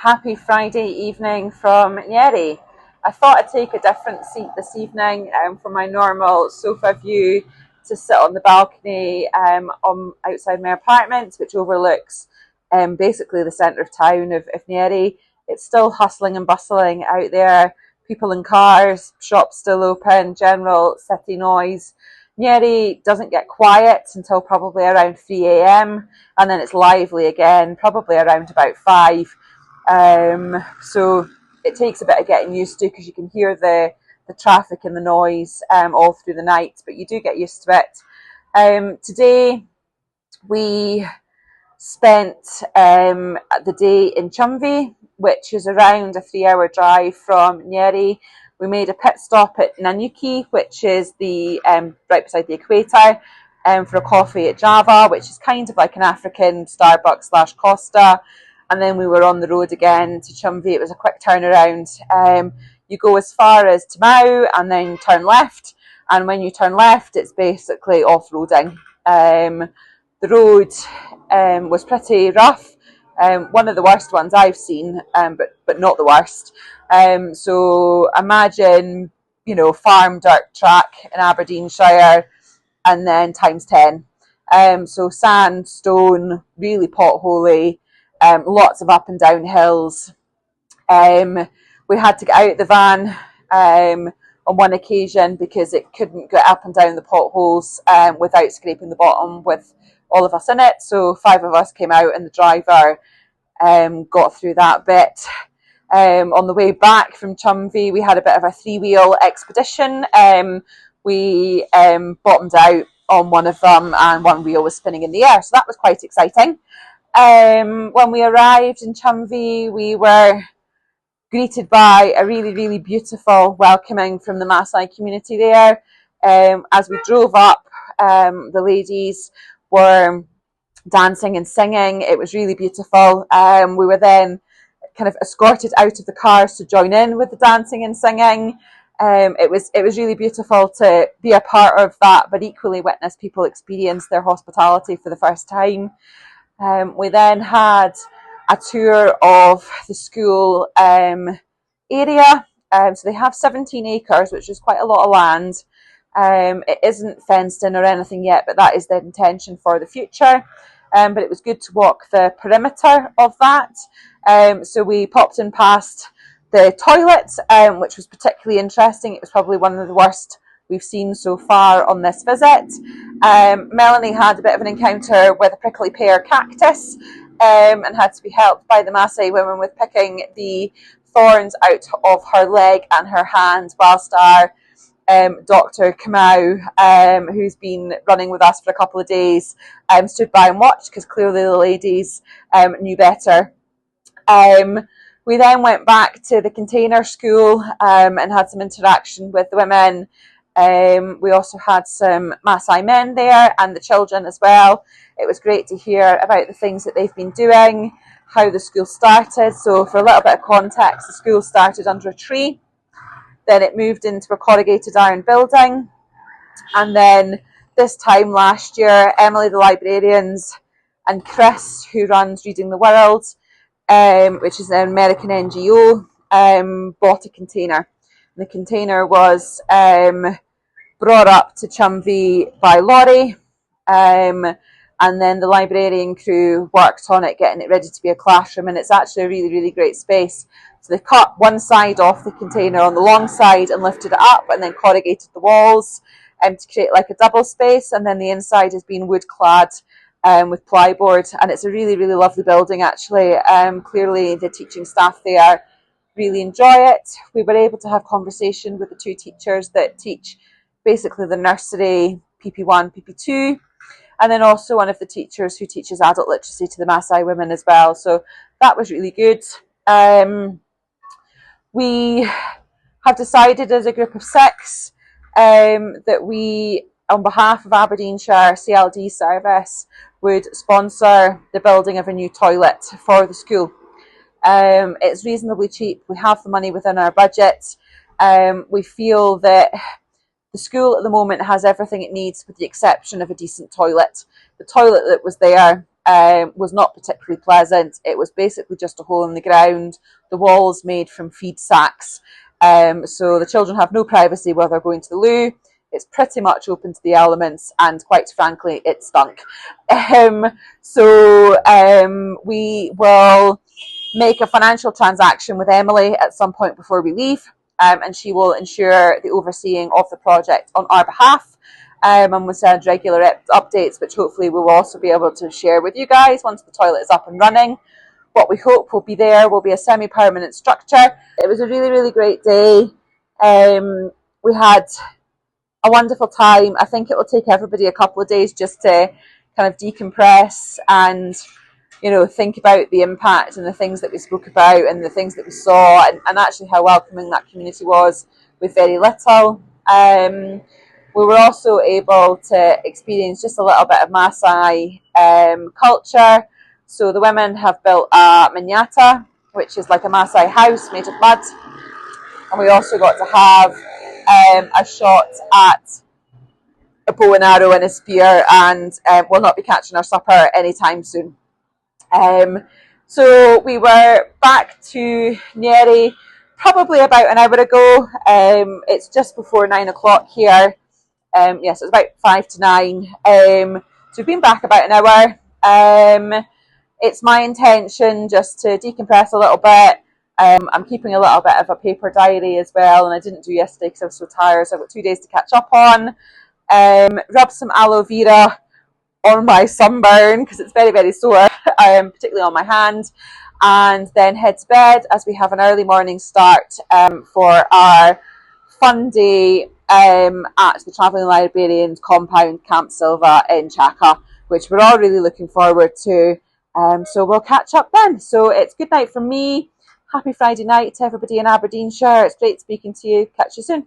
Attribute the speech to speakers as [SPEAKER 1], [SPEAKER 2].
[SPEAKER 1] Happy Friday evening from Neri. I thought I'd take a different seat this evening from my normal sofa view to sit on the balcony outside my apartment, which overlooks basically the centre of town of Neri. It's still hustling and bustling out there, people in cars, shops still open, general city noise. Neri doesn't get quiet until probably around 3 a.m. and then it's lively again, probably around about 5. So it takes a bit of getting used to because you can hear the traffic and the noise all through the night, but you do get used to it. Today we spent the day in Chumvie, which is around a 3-hour drive from Neri. We made a pit stop at Nanyuki, which is the right beside the equator, for a coffee at Java, which is kind of like an African Starbucks / Costa. And then we were on the road again to Chumvie. It was a quick turnaround. You go as far as Tamau and then turn left. And when you turn left, it's basically off-roading. The road was pretty rough. One of the worst ones I've seen, but not the worst. So imagine, farm dirt track in Aberdeenshire and then times 10. So sand, stone, really potholy, lots of up and down hills. We had to get out the van on one occasion because it couldn't get up and down the potholes without scraping the bottom with all of us in it. So 5 of us came out and the driver got through that bit. On the way back from Chumvie, we had a bit of a 3-wheel expedition. We bottomed out on one of them and one wheel was spinning in the air. So that was quite exciting. When we arrived in Chumvie, we were greeted by a really, really beautiful welcoming from the Maasai community there. As we drove up, the ladies were dancing and singing. It was really beautiful. We were then kind of escorted out of the cars to join in with the dancing and singing. It was really beautiful to be a part of that, but equally witness people experience their hospitality for the first time. We then had a tour of the school area. So they have 17 acres, which is quite a lot of land. It isn't fenced in or anything yet, but that is the intention for the future. But it was good to walk the perimeter of that. So we popped in past the toilet, which was particularly interesting. It was probably one of the worst we've seen so far on this visit. Melanie had a bit of an encounter with a prickly pear cactus and had to be helped by the Maasai women with picking the thorns out of her leg and her hand, whilst our Dr. Kamau, who's been running with us for a couple of days, stood by and watched because clearly the ladies knew better. We then went back to the container school and had some interaction with the women. We also had some Maasai men there and the children as well. It was great to hear about the things that they've been doing, how the school started. So for a little bit of context, the school started under a tree. Then it moved into a corrugated iron building. And then this time last year, Emily, the librarians, and Chris, who runs Reading the World, which is an American NGO, bought a container. The container was brought up to Chumvie by lorry, and then the librarian crew worked on it, getting it ready to be a classroom, and it's actually a really, really great space. So they cut one side off the container on the long side and lifted it up and then corrugated the walls to create like a double space, and then the inside has been wood clad with plyboard, and it's a really, really lovely building actually. Clearly the teaching staff there really enjoy it. We were able to have conversation with the 2 teachers that teach basically the nursery PP1, PP2, and then also one of the teachers who teaches adult literacy to the Maasai women as well. So that was really good. We have decided as a group of 6 that we, on behalf of Aberdeenshire CLD service, would sponsor the building of a new toilet for the school. It's reasonably cheap. We have the money within our budget. We feel that the school at the moment has everything it needs with the exception of a decent toilet. The toilet that was there was not particularly pleasant. It was basically just a hole in the ground, the walls made from feed sacks. So the children have no privacy while they're going to the loo. It's pretty much open to the elements, and quite frankly, it stunk. We will make a financial transaction with Emily at some point before we leave, and she will ensure the overseeing of the project on our behalf. And we'll send regular updates, which hopefully we will also be able to share with you guys once the toilet is up and running. What we hope will be there will be a semi-permanent structure. It was a really, really great day. We had a wonderful time. I think it will take everybody a couple of days just to kind of decompress and, you know, think about the impact and the things that we spoke about and the things that we saw, and actually how welcoming that community was with very little. We were also able to experience just a little bit of Maasai culture. So the women have built a manyata, which is like a Maasai house made of mud. And we also got to have a shot at a bow and arrow and a spear, and we'll not be catching our supper anytime soon. So we were back to Nyeri probably about an hour ago. It's just before 9 o'clock here. Yes, it's about 5 to 9. So we've been back about an hour. It's my intention just to decompress a little bit. I'm keeping a little bit of a paper diary as well, and I didn't do yesterday because I was so tired, so I've got 2 days to catch up on. Rub some aloe vera on my sunburn because it's very, very sore, particularly on my hand, and then head to bed as we have an early morning start for our fun day at the Travelling Librarians compound, Camp Silva in Chaka, which we're all really looking forward to. So we'll catch up then. So it's good night from me. Happy Friday night to everybody in Aberdeenshire. It's great speaking to you. Catch you soon.